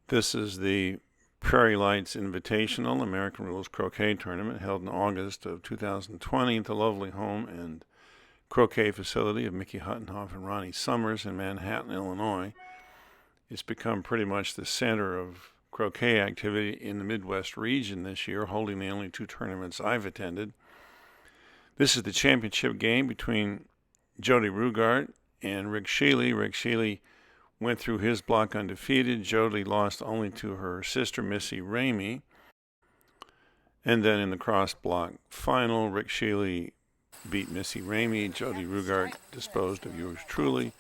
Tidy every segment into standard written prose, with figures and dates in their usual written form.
This is the Prairie Lights Invitational American Rules Croquet Tournament held in August of 2020 at the lovely home and croquet facility of Mickey Huttenhoff and Ronnie Summers in Manhattan, Illinois. It's become pretty much the center of croquet activity in the Midwest region this year, holding the only two tournaments I've attended. This is the championship game between Jodie Rugart and Rick Shealy. Rick Shealy went through his block undefeated. Jodie lost only to her sister, Missy Ramey. And then in the cross block final, Rick Shealy beat Missy Ramey. Jodie Rugart disposed of yours truly.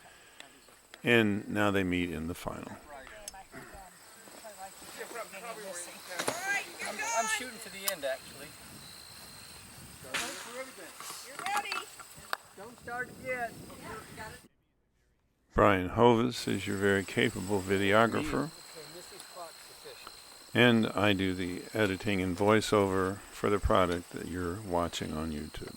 And now they meet in the final. I'm shooting for the end, actually. You're ready. Don't start yet. Brian Hovis is your very capable videographer. And I do the editing and voiceover for the product that you're watching on YouTube.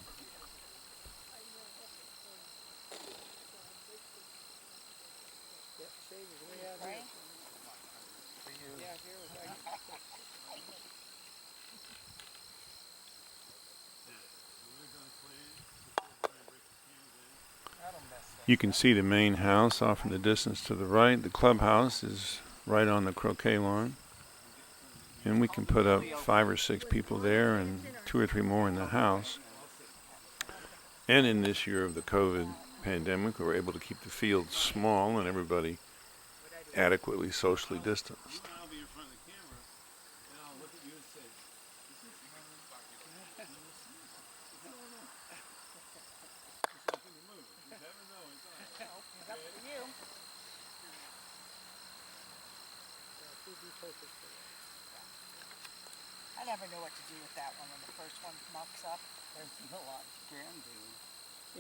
You can see the main house off in the distance to the right. The clubhouse is right on the croquet lawn. And we can put up 5 or 6 people there and 2 or 3 more in the house. And in this year of the COVID pandemic, we were able to keep the field small and everybody adequately socially distanced. I never know what to do with that one when the first one mucks up. There's a lot you can do.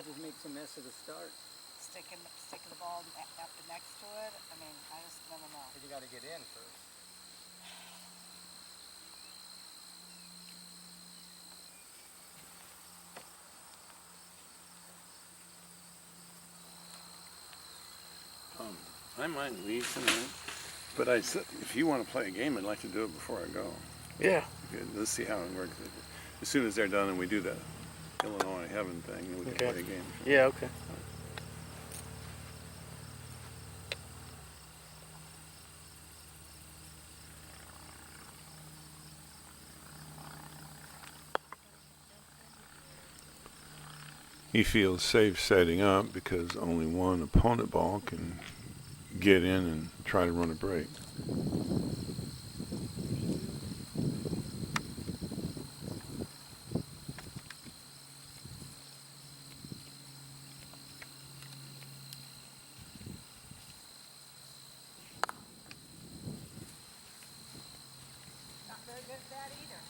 It just makes a mess at the start. Sticking the ball up next to it. I mean, I just never know. But you got to get in first. I might leave tonight, but if you want to play a game, I'd like to do it before I go. Yeah. Okay, let's see how it works. As soon as they're done and we do the Illinois Heaven thing, then we can play a game. Yeah, okay. He feels safe setting up because only one opponent ball can get in and try to run a break. Not very good at that either.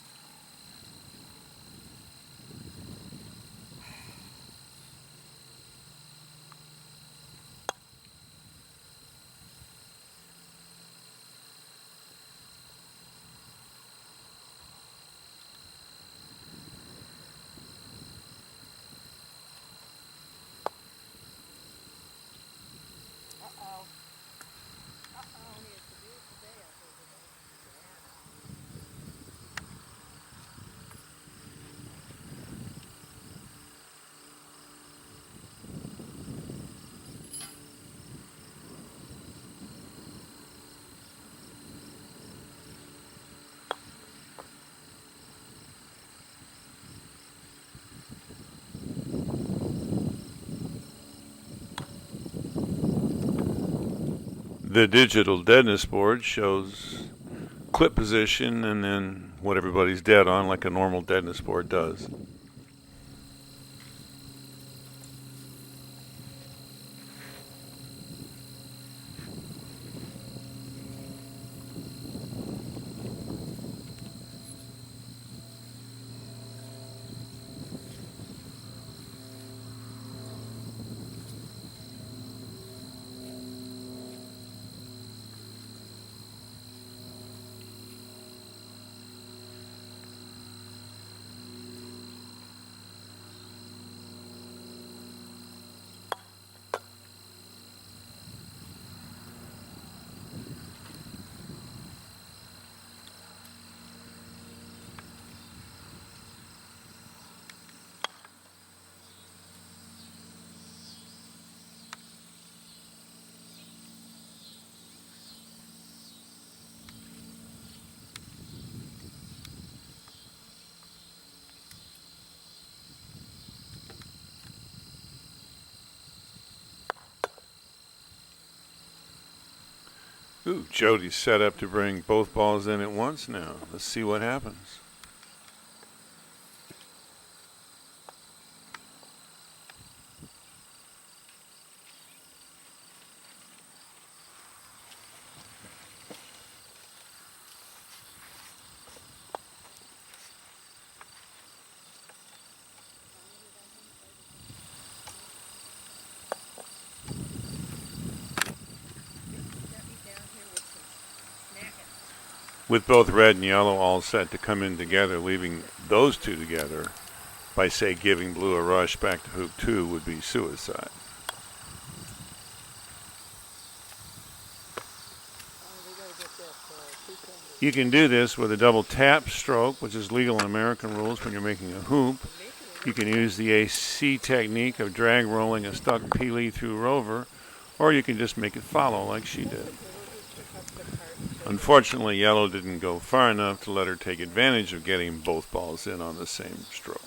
Uh-oh. The digital deadness board shows clip position and then what everybody's dead on, like a normal deadness board does. Ooh, Jodie's set up to bring both balls in at once now. Let's see what happens. With both red and yellow all set to come in together, leaving those two together by, say, giving blue a rush back to hoop 2 would be suicide. You can do this with a double tap stroke, which is legal in American rules when you're making a hoop. You can use the AC technique of drag rolling a stuck peely through rover, or you can just make it follow like she did. Unfortunately, yellow didn't go far enough to let her take advantage of getting both balls in on the same stroke.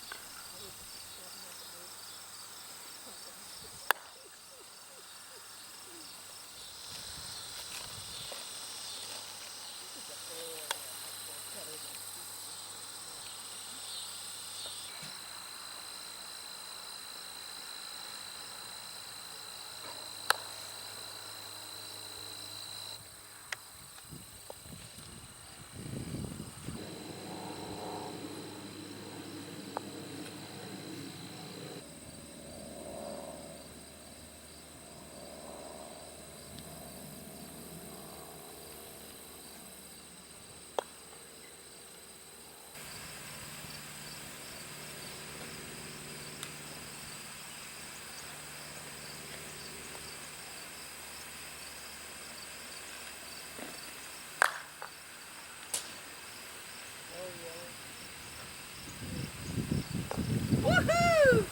Woohoo!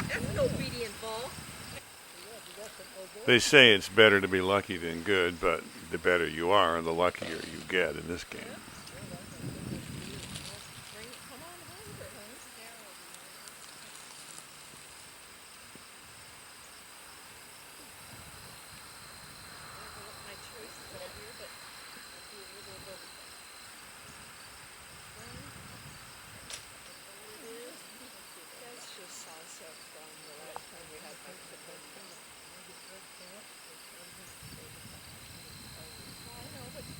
That's an obedient ball. They say it's better to be lucky than good, but the better you are, the luckier you get in this game.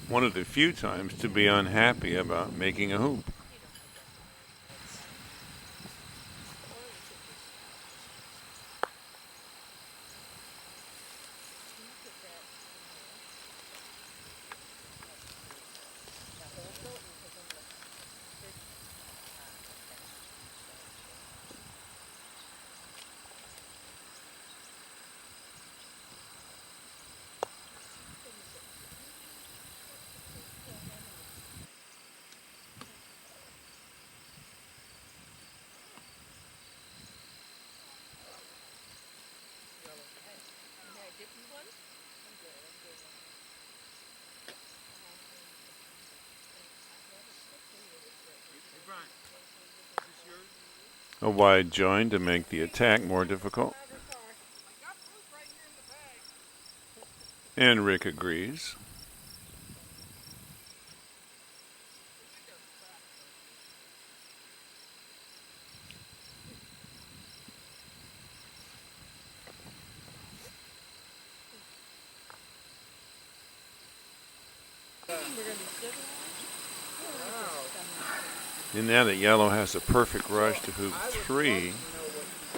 One of the few times to be unhappy about making a hoop. A wide join to make the attack more difficult. And Rick agrees. And now that yellow has a perfect rush to hoop 3,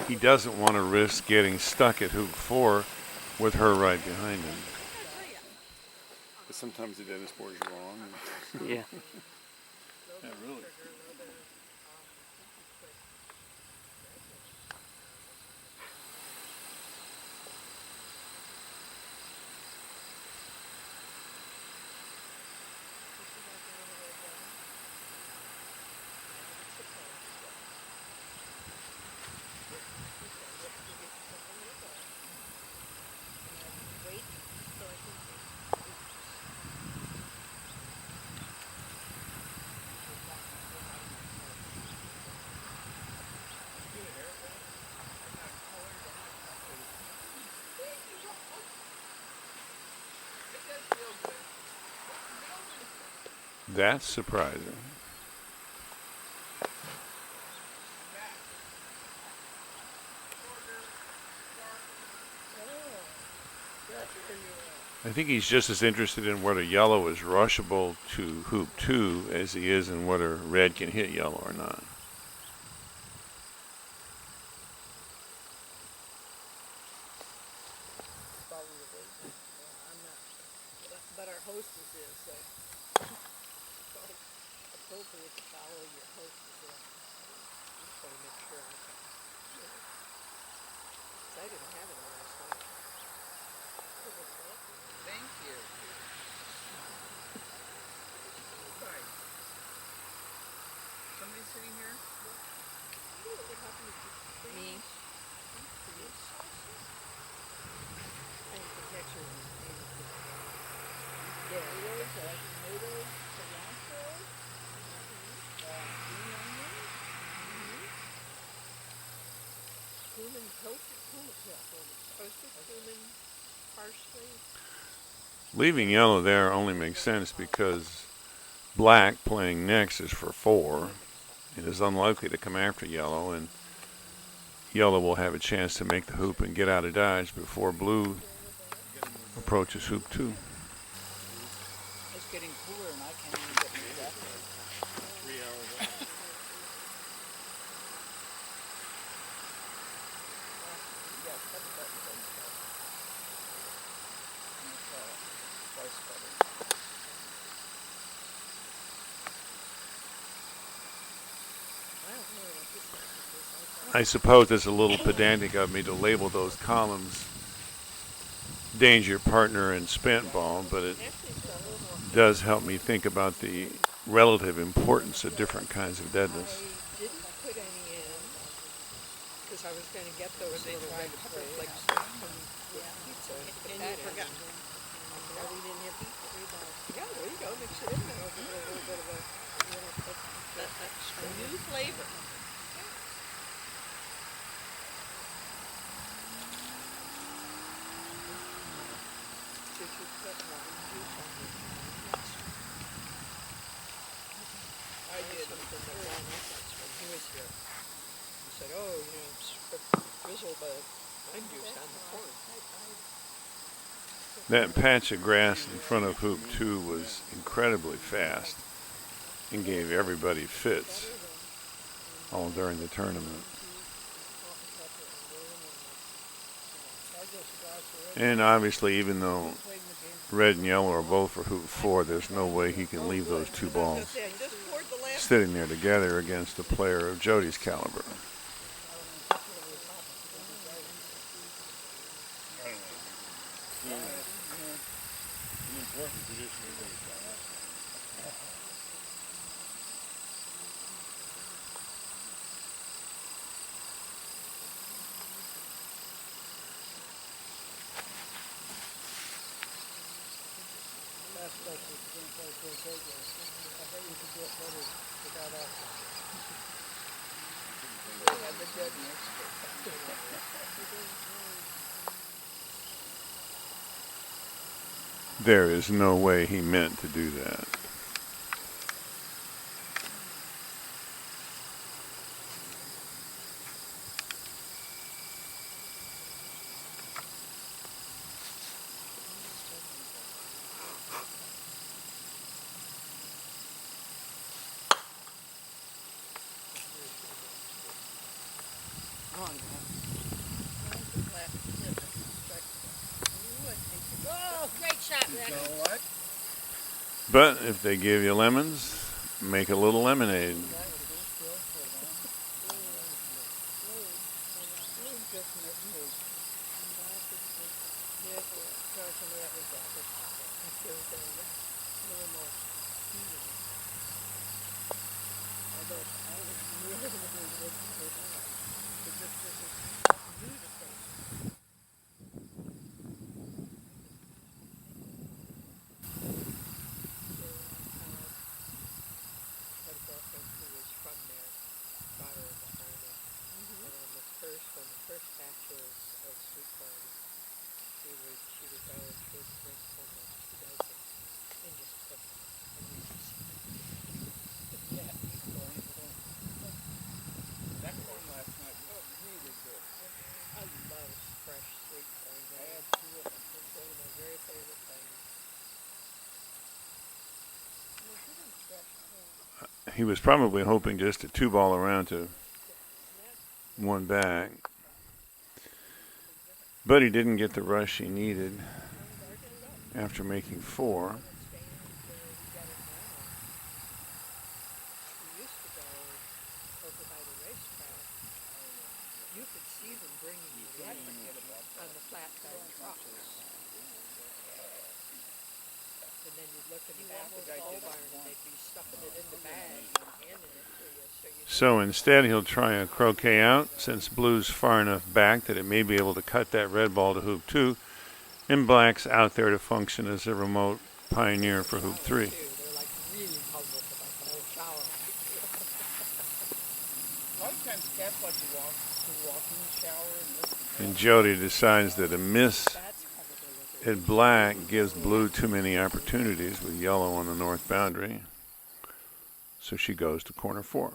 he doesn't want to risk getting stuck at hoop 4 with her right behind him. But sometimes the tennis board is wrong. Yeah. Yeah, really. That's surprising. I think he's just as interested in whether yellow is rushable to hoop 2 as he is in whether red can hit yellow or not. But our hostess is, so appropriate to follow your hostess in. I just want to make sure I can. Because I didn't have it last night. Thank you. Sorry. Somebody sitting here? Me. I think the texture is yeah, tomatoes, cilantro, green onion, cumin, toasted cumin, parsley. Leaving yellow there only makes sense because black playing next is for 4. It is unlikely to come after yellow, and yellow will have a chance to make the hoop and get out of dodge before blue approaches hoop 2. It's getting cooler and I can't even get my jacket. 3 hours. Yeah, cut the button and stuff. That's twice better. I suppose it's a little pedantic of me to label those columns danger, partner, and spent ball, but it does help me think about the relative importance of different kinds of deadness. I didn't put any in because I was going to get those little red pepper flakes from pizza and put that in. Oh, we didn't have pizza. Yeah, there you go. Mix it in there. Give it a little bit of a new flavor. Did you put lime juice on it? Yes. I did. Something that Ron referenced when he was here. He said, oh, drizzle the lime juice on the corn. That patch of grass in front of hoop 2 was incredibly fast and gave everybody fits all during the tournament. And obviously, even though red and yellow are both for hoop 4, there's no way he can leave those 2 balls sitting there together against a player of Jodie's caliber. An important tradition of baseball. There is no way he meant to do that. Oh, great shot, Rick. You know what? But if they give you lemons, make a little lemonade. he was probably hoping just to two ball around to one back. But he didn't get the rush he needed after making 4. You could see them bringing it in on the flatbed trucks. And then you'd look in the back of the coal barn and they'd be stuffing it in the bag and handing it to you. So instead he'll try a croquet out, since blue's far enough back that it may be able to cut that red ball to hoop 2, and black's out there to function as a remote pioneer for hoop 3. They're like really puzzled about the whole shower. A lot of times cats like to walk in the shower and listen. And Jodie decides that a miss at black gives blue too many opportunities with yellow on the north boundary. So she goes to corner 4.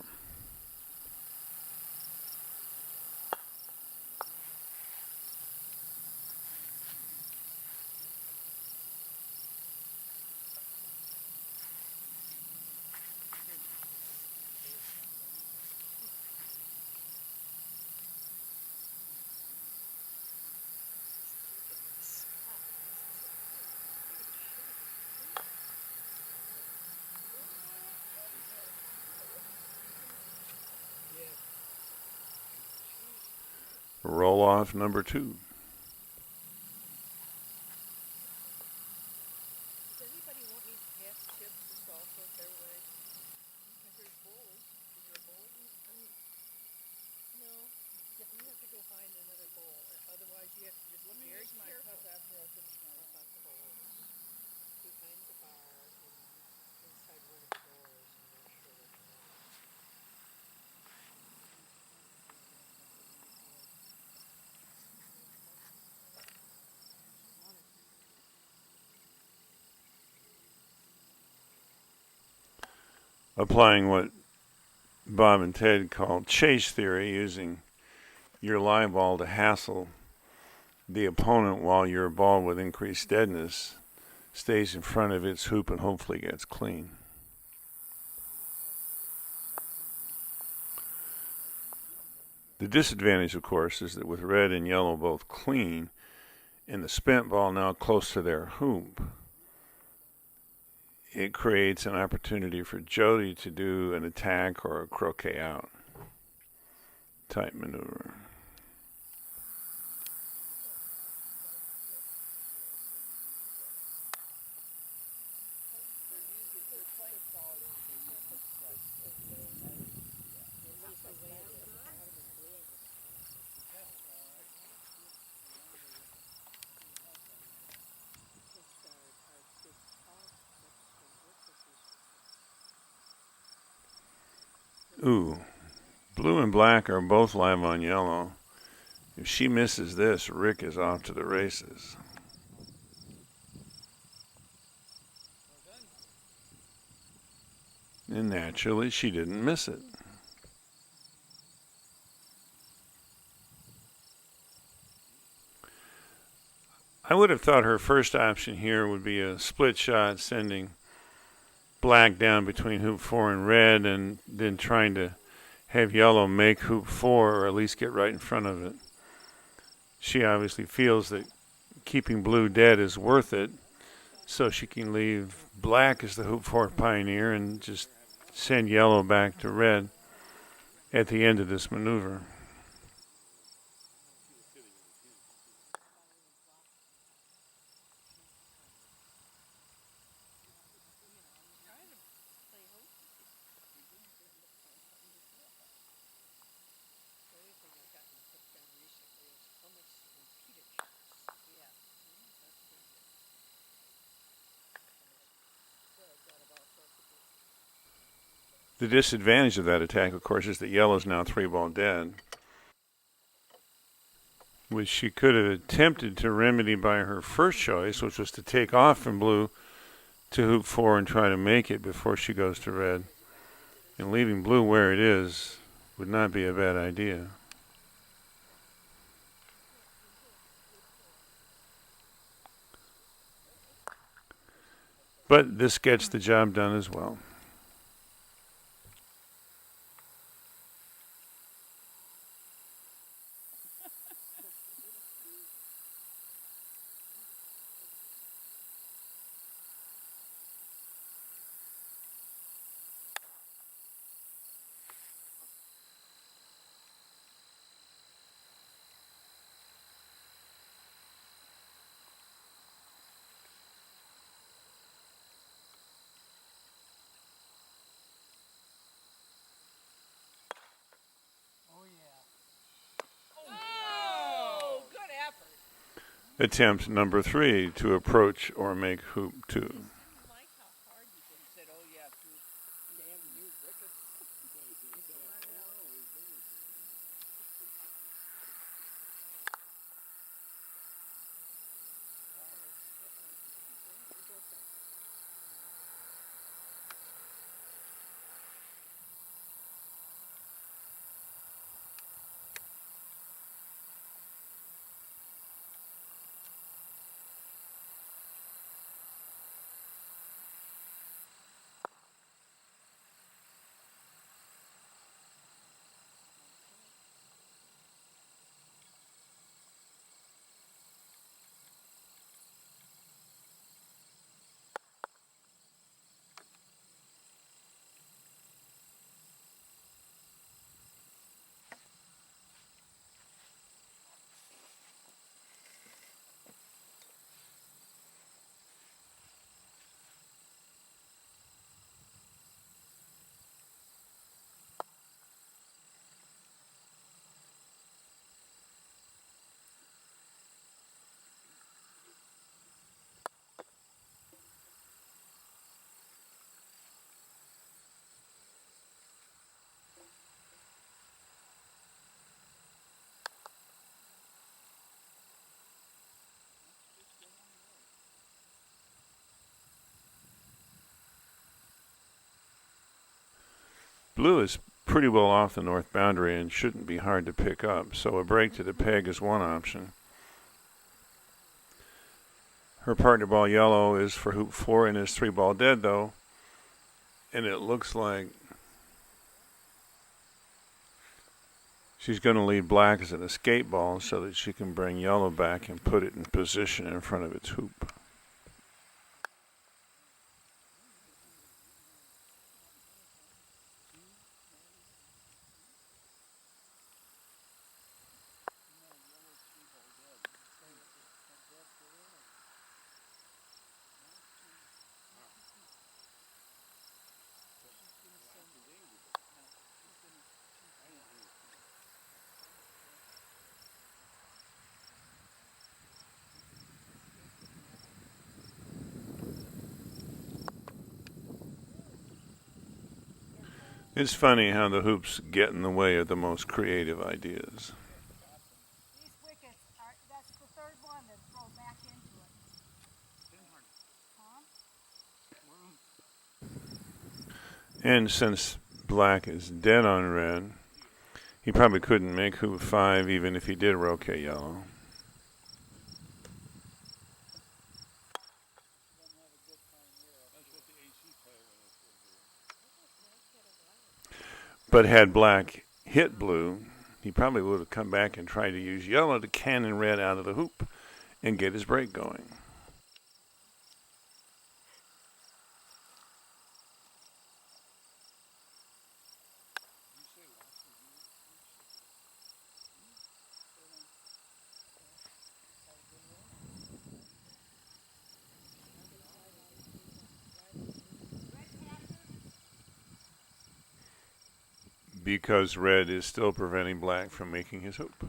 Roll off number 2. Does anybody want me to pass chips to salsa their way? There's bowls. Is there a bowl? No. You have to go find another bowl. Otherwise, you have to just look very careful. After I finish my About the bowls behind the bar and inside one of the doors. I'm not sure which one. Applying what Bob and Ted call chase theory, using your live ball to hassle the opponent while your ball with increased deadness stays in front of its hoop and hopefully gets clean. The disadvantage, of course, is that with red and yellow both clean and the spent ball now close to their hoop, it creates an opportunity for Jodie to do an attack or a croquet out type maneuver. Ooh, blue and black are both live on yellow. If she misses this, Rick is off to the races. And naturally, she didn't miss it. I would have thought her first option here would be a split shot, sending black down between hoop 4 and red, and then trying to have yellow make hoop 4, or at least get right in front of it. She obviously feels that keeping blue dead is worth it, so she can leave black as the hoop 4 pioneer and just send yellow back to red at the end of this maneuver. The disadvantage of that attack, of course, is that yellow's now 3-ball dead, which she could have attempted to remedy by her first choice, which was to take off from blue to hoop 4 and try to make it before she goes to red. And leaving blue where it is would not be a bad idea. But this gets the job done as well. Attempt number 3, to approach or make hoop 2. Like how hard you He said, oh yeah, too. damn you, Ricketts. Blue is pretty well off the north boundary and shouldn't be hard to pick up, so a break to the peg is one option. Her partner ball yellow is for hoop 4 and is 3-ball dead though, and it looks like she's going to lead black as an escape ball so that she can bring yellow back and put it in position in front of its hoop. It's funny how the hoops get in the way of the most creative ideas. These wickets are, that's the third one that throw back into it. Huh? And since black is dead on red, he probably couldn't make hoop 5 even if he did roquet yellow. But had black hit blue, he probably would have come back and tried to use yellow to cannon red out of the hoop and get his break going. Because red is still preventing black from making his hoop.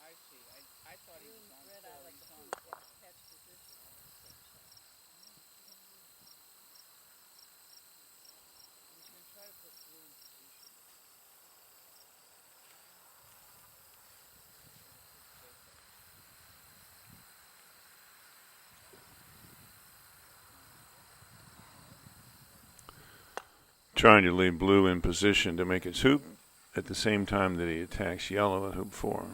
I see. I thought he was on Red, I like the four. food, catch position all at the same shot. He's going to try to put blue in position. Trying to leave blue in position to make its hoop at the same time that he attacks yellow at hoop 4.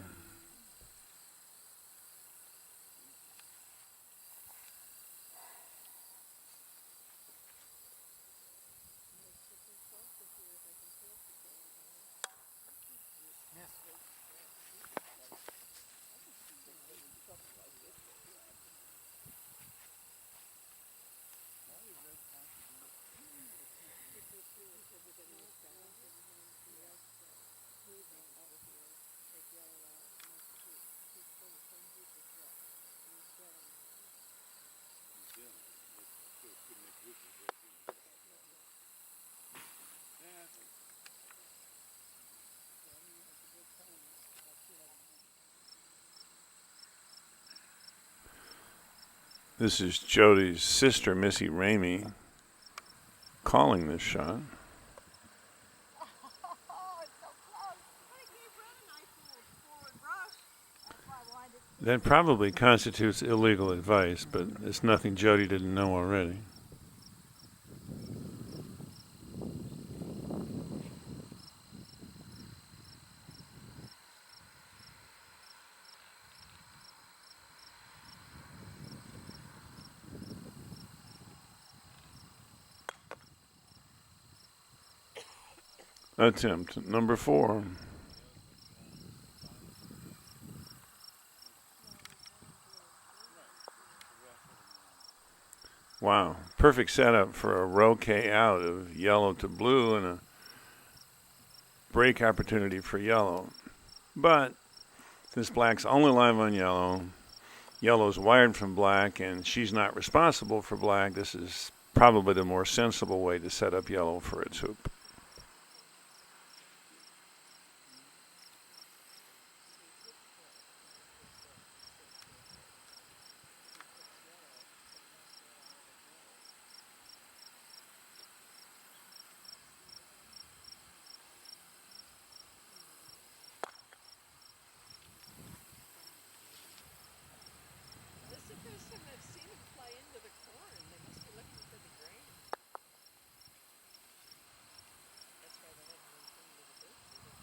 This is Jodie's sister, Missy Ramey, calling this shot. Oh, it's so close. But it gave Red a nice little forward brush. That's why I wanted it. That probably constitutes illegal advice, but it's nothing Jodie didn't know already. Attempt number 4. Wow, perfect setup for a roquet out of yellow to blue and a break opportunity for yellow. But since black's only live on yellow, yellow's wired from black, and she's not responsible for black, this is probably the more sensible way to set up yellow for its hoop. This is the first time I've seen him fly into the corn. They must be looking for the grain. That's why they haven't been coming to the booth either.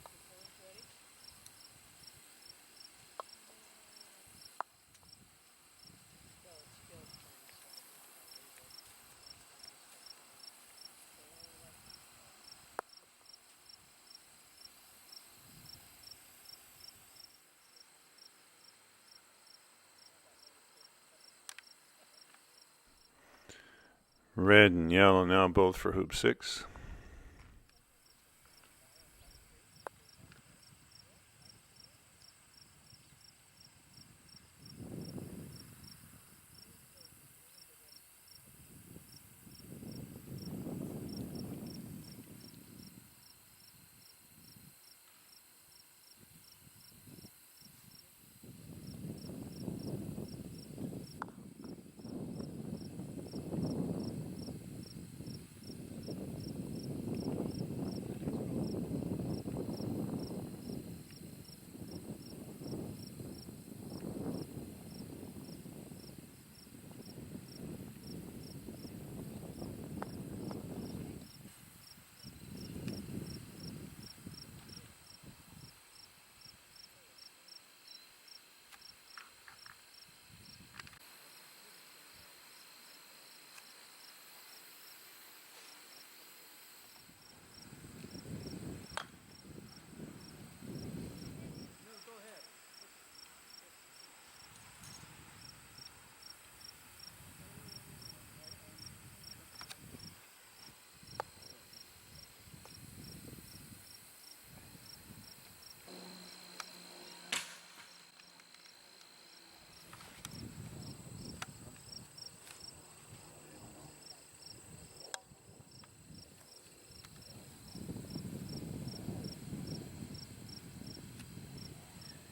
The corn's ready? Well, it's filled corn, so I think I'll leave it. Red and yellow now both for hoop 6.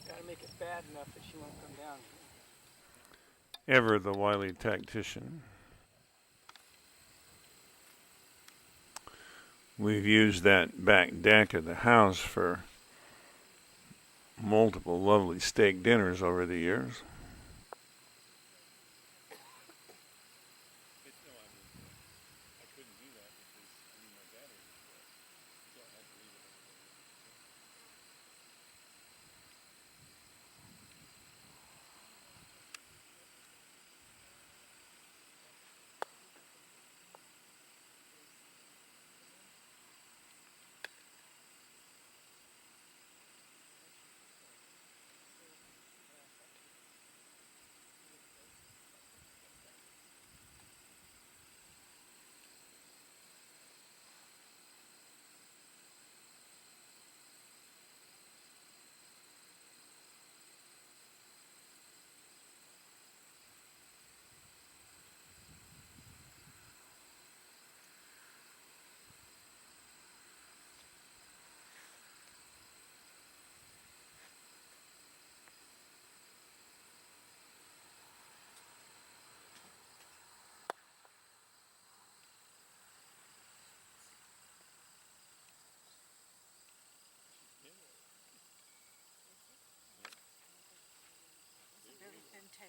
Gotta make it bad enough that she won't come down. Ever the wily tactician. We've used that back deck of the house for multiple lovely steak dinners over the years. No, I couldn't do that because my battery was dead. So I had to leave it over there.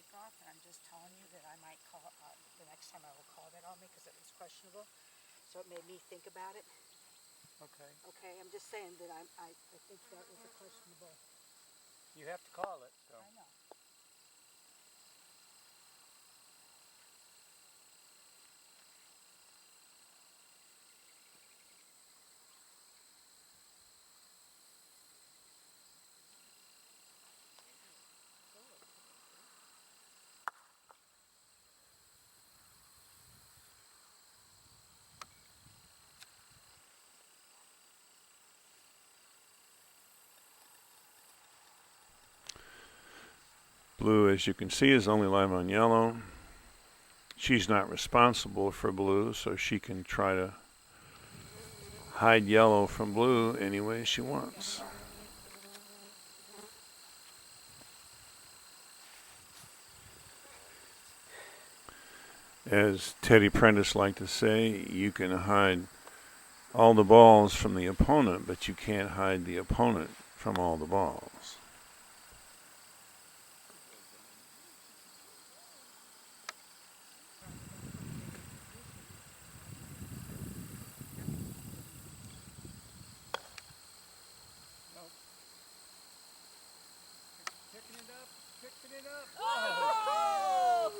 take off, and I'm just telling you that I might call, the next time I will call that on me because it was questionable. So it made me think about it. Okay. Okay, I'm just saying that I think that was a questionable. You have to call it, so. I know. Blue, as you can see, is only live on yellow. She's not responsible for blue, so she can try to hide yellow from blue any way she wants. As Teddy Prentice liked to say, you can hide all the balls from the opponent, but you can't hide the opponent from all the balls. Nope. Picking it up, picking it up. Oh!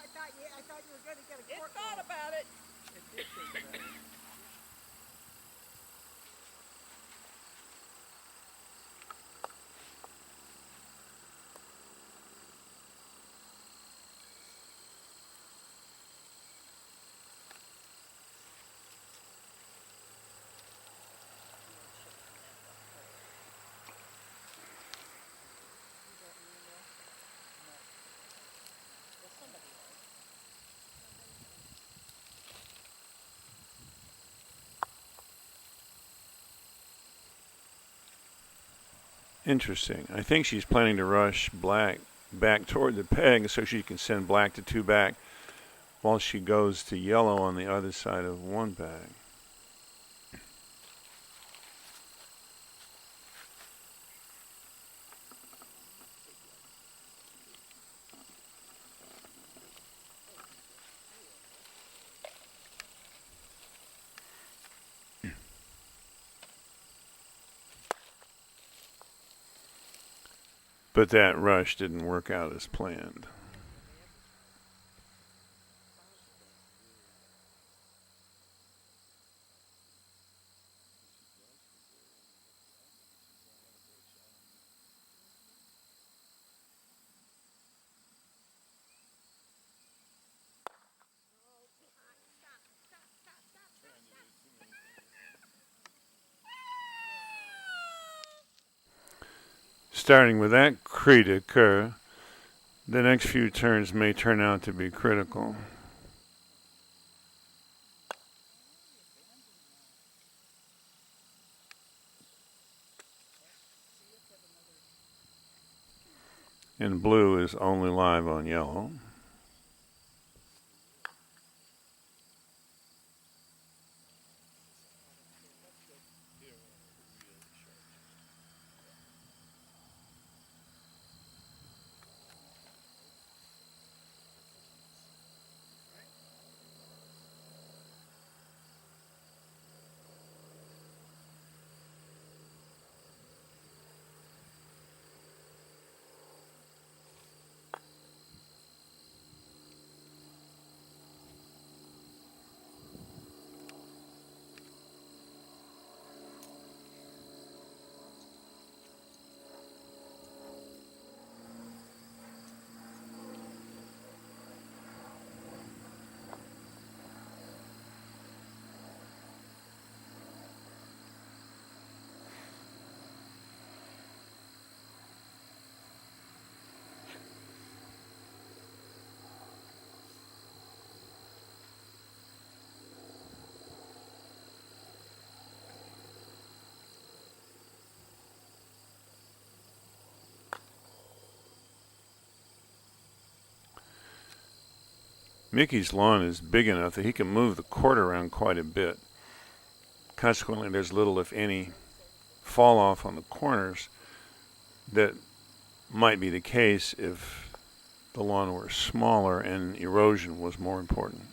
I thought you were going to get a cork. It thought about it. It did think about it. Interesting. I think she's planning to rush black back toward the peg so she can send black to 2 back while she goes to yellow on the other side of 1 bag. But that rush didn't work out as planned. Starting with that cri de coeur, the next few turns may turn out to be critical. And blue is only live on yellow. Mickey's lawn is big enough that he can move the court around quite a bit. Consequently, there's little, if any, fall off on the corners that might be the case if the lawn were smaller and erosion was more important.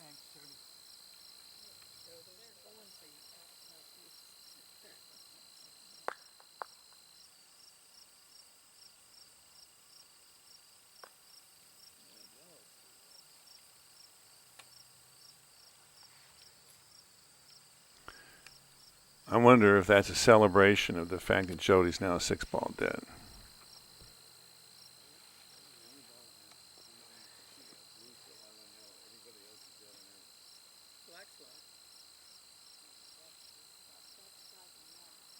Thanks, Jodie. I wonder if that's a celebration of the fact that Jodie's now 6-ball dead. Black's live.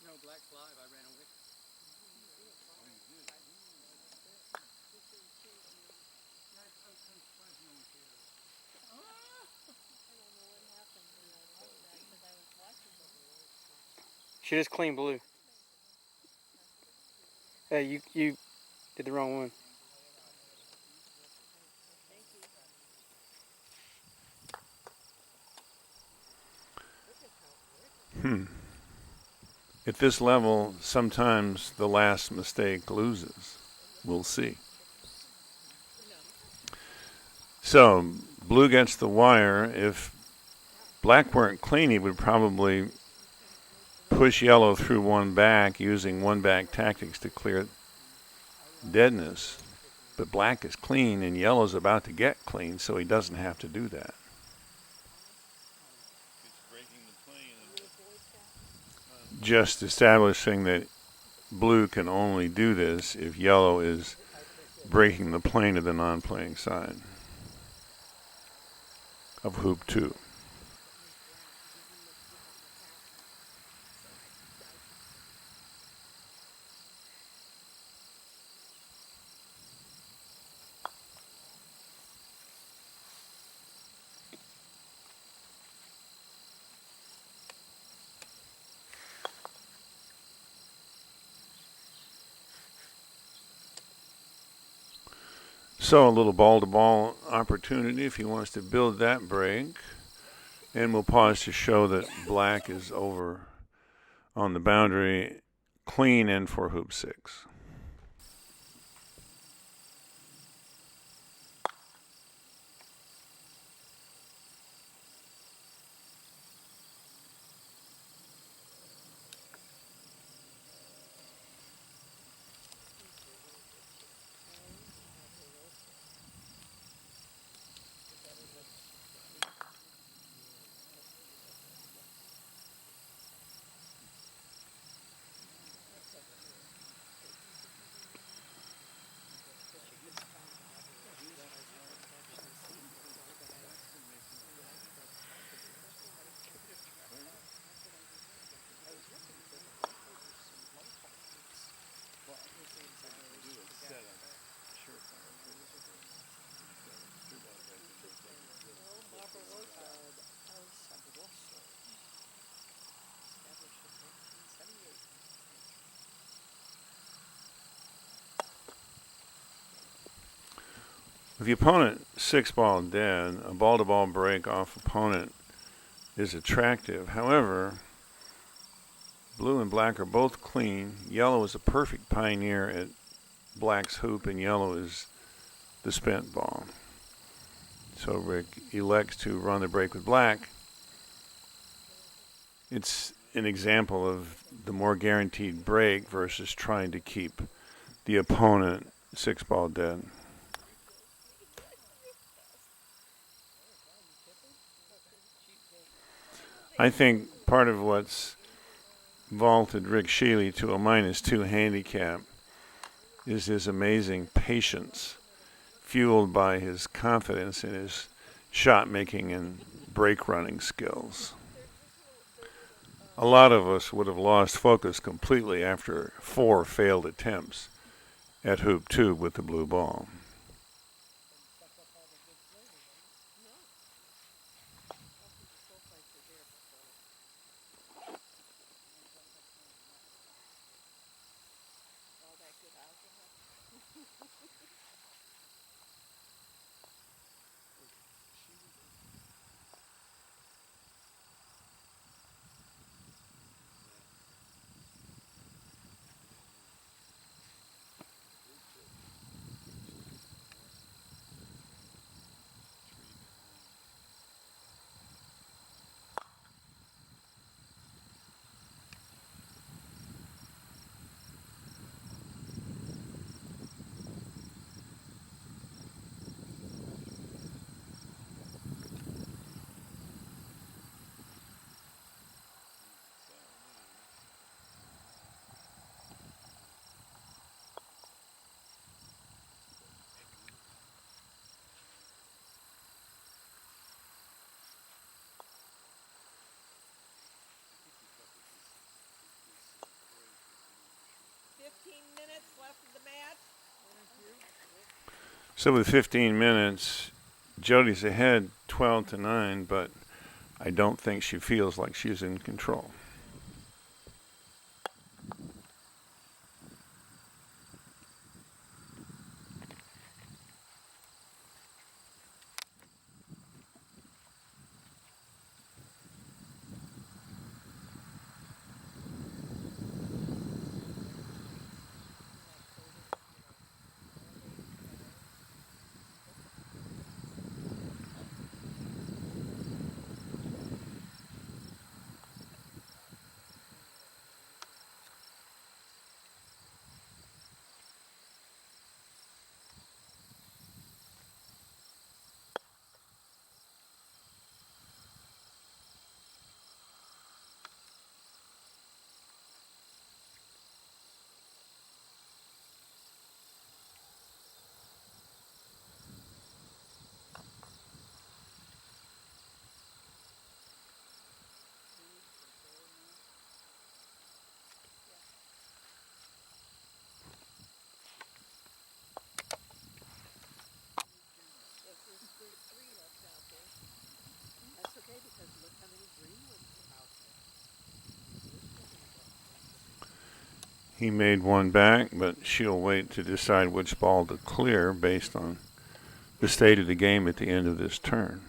No, Black's live. I ran away. I'm surprised no one cares. She just clean blue. Hey, you did the wrong one. At this level, sometimes the last mistake loses. We'll see. So, blue gets the wire. If black weren't clean, he would probably push yellow through one back using one back tactics to clear deadness. But black is clean and yellow's about to get clean, so he doesn't have to do that. Just establishing that blue can only do this if yellow is breaking the plane of the non-playing side of hoop 2. So a little ball-to-ball opportunity if he wants to build that break. And we'll pause to show that black is over on the boundary, clean and for hoop 6. If the opponent 6-ball dead, a ball-to-ball break off opponent is attractive. However, blue and black are both clean. Yellow is a perfect pioneer at black's hoop, and yellow is the spent ball. So Rick elects to run the break with black. It's an example of the more guaranteed break versus trying to keep the opponent 6-ball dead. I think part of what's vaulted Rick Shealy to a -2 handicap is his amazing patience, fueled by his confidence in his shot making and break running skills. A lot of us would have lost focus completely after 4 failed attempts at hoop 2 with the blue ball. So with 15 minutes, Jodie's ahead 12-9, but I don't think she feels like she's in control. He made one back, but she'll wait to decide which ball to clear based on the state of the game at the end of this turn.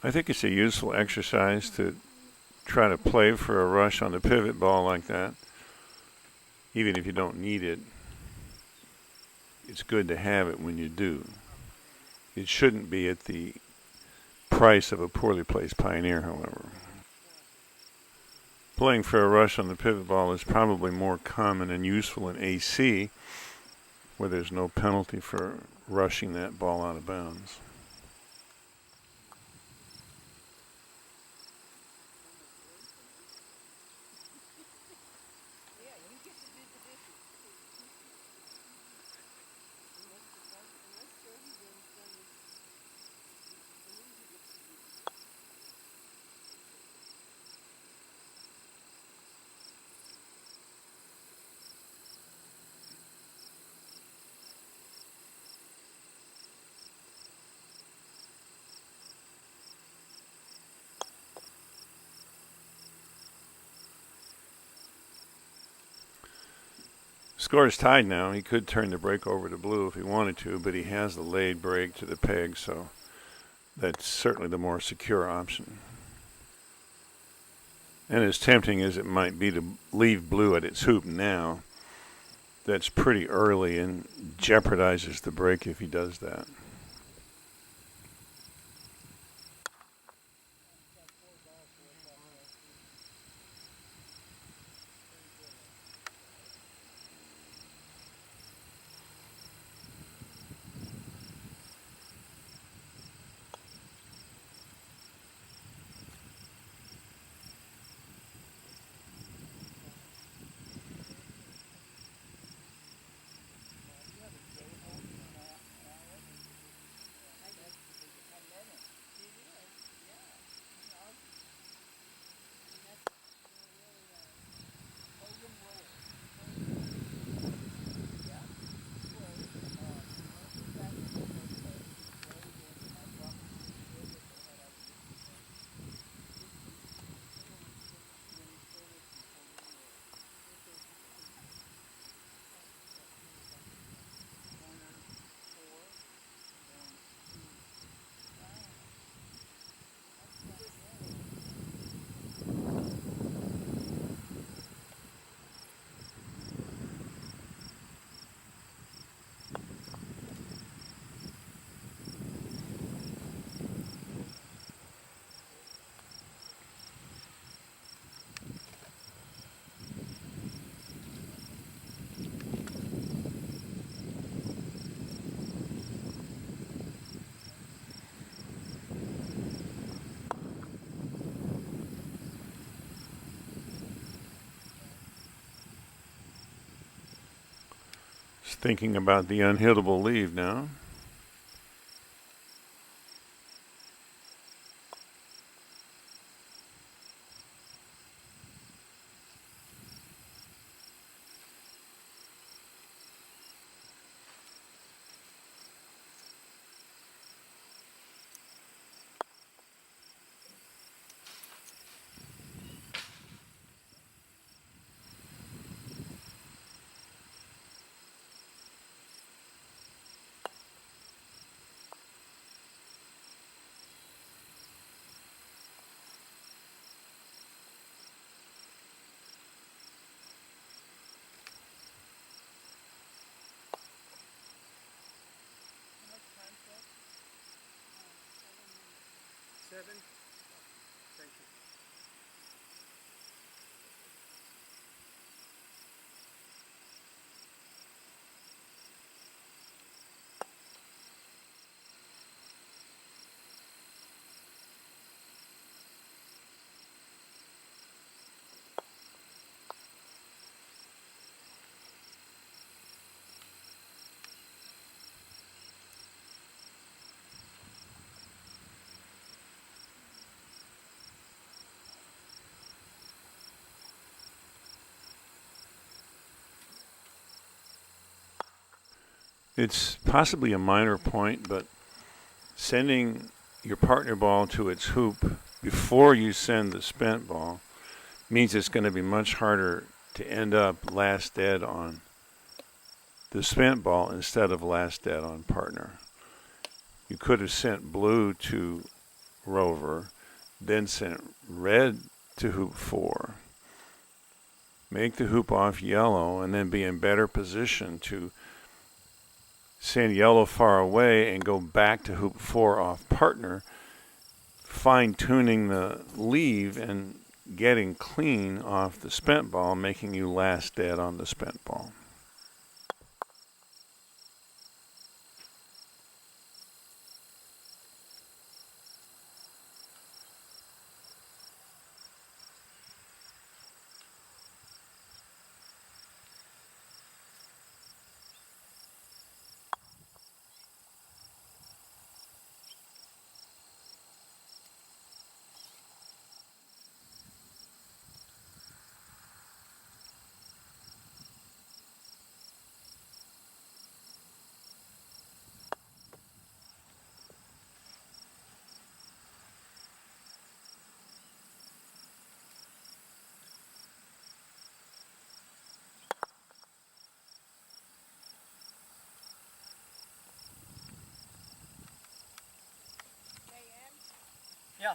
I think it's a useful exercise to try to play for a rush on the pivot ball like that. Even if you don't need it, it's good to have it when you do. It shouldn't be at the price of a poorly placed Pioneer, however. Playing for a rush on the pivot ball is probably more common and useful in AC, where there's no penalty for rushing that ball out of bounds. Score is tied now. He could turn the break over to blue if he wanted to, but he has the laid break to the peg, so that's certainly the more secure option. And as tempting as it might be to leave blue at its hoop now, that's pretty early and jeopardizes the break if he does that. Just thinking about the unhittable leave now. Seven. Thank you. It's possibly a minor point, but sending your partner ball to its hoop before you send the spent ball means it's going to be much harder to end up last dead on the spent ball instead of last dead on partner. You could have sent blue to rover, then sent red to hoop 4, make the hoop off yellow, and then be in better position to send yellow far away and go back to hoop 4 off partner, fine-tuning the leave and getting clean off the spent ball, making you last dead on the spent ball. Yeah.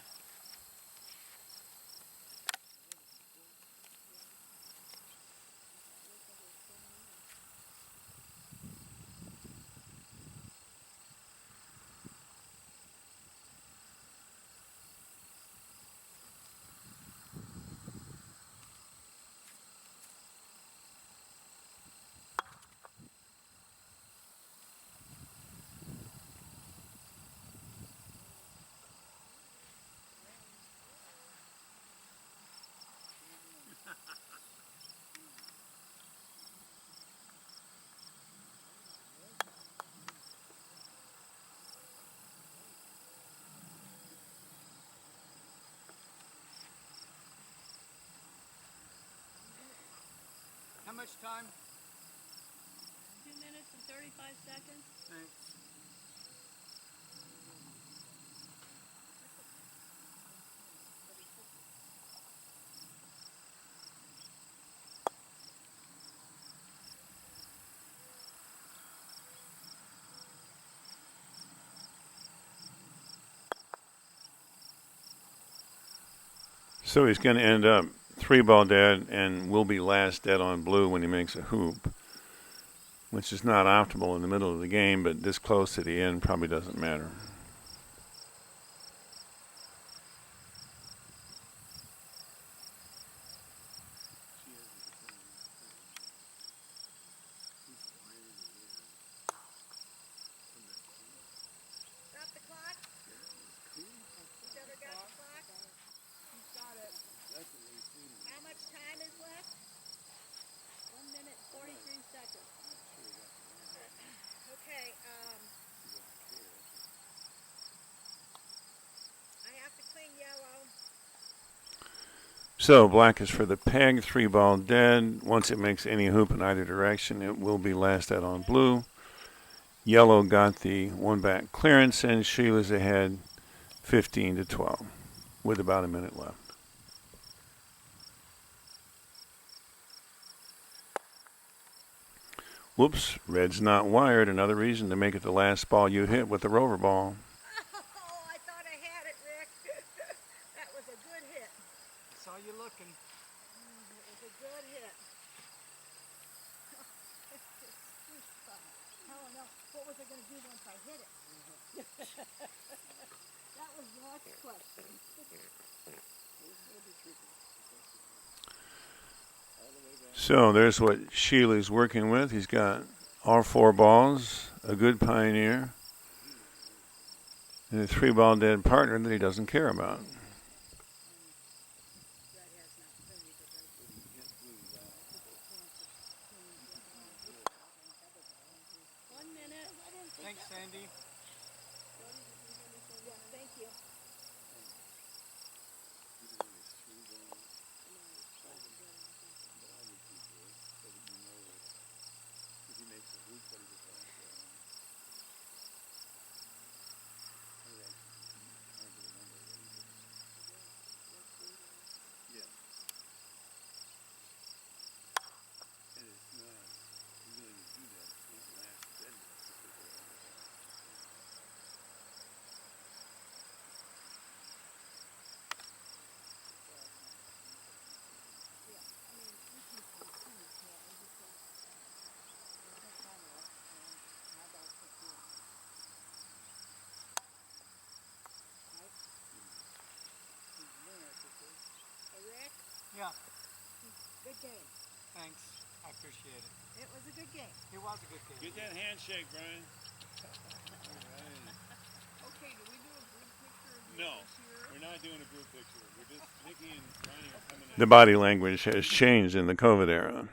How much time? 2 minutes and 35 seconds. Thanks. So he's going to end up 3-ball dead and will be last dead on blue when he makes a hoop, which is not optimal in the middle of the game, but this close to the end probably doesn't matter. Stop the clock. Who's ever got the clock? Who's got it? How much time is left? 1 minute, 43 seconds. Okay, I have to clean yellow. So black is for the peg, 3-ball dead. Once it makes any hoop in either direction, it will be last dead on blue. Yellow got the 1-back clearance, and she was ahead 15-12 with about a minute left. Whoops, red's not wired. Another reason to make it the last ball you hit with the rover ball. Oh, I thought I had it, Rick. That was a good hit. I saw you looking. It was a good hit. Oh no, what was I going to do once I hit it? That was the next question. So there's what Sheely's working with. He's got all 4 balls, a good pioneer, and a 3-ball dead partner that he doesn't care about. Thanks, Sandy. Yes, thank you. good game. Thanks. I appreciate it. It was a good game. It was a good game. Get that handshake, Brian. Okay, do we do a group picture of No, this here? we're not doing a group picture. We're just Mickey and Ronnie are coming in. The body language has changed in the COVID era.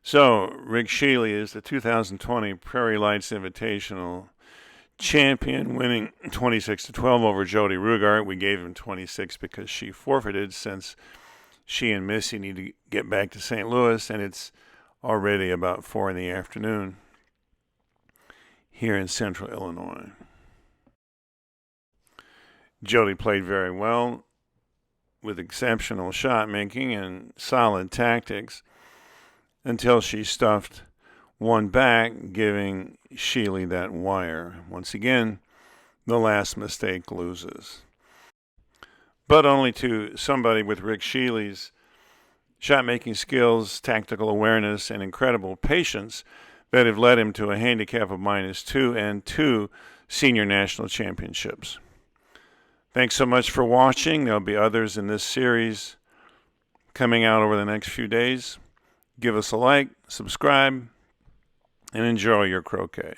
So, Rick Shealy is the 2020 Prairie Lights Invitational champion, winning 26-12 over Jodie Rugart. We gave him 26 because she forfeited, since she and Missy need to get back to St. Louis, and it's already about 4 in the afternoon here in central Illinois. Jodie played very well with exceptional shot making and solid tactics until she stuffed one back, giving Shealy that wire. Once again, the last mistake loses. But only to somebody with Rick Shealy's shot-making skills, tactical awareness, and incredible patience that have led him to a handicap of -2 and 2 senior national championships. Thanks so much for watching. There'll be others in this series coming out over the next few days. Give us a like, subscribe, and enjoy your croquet.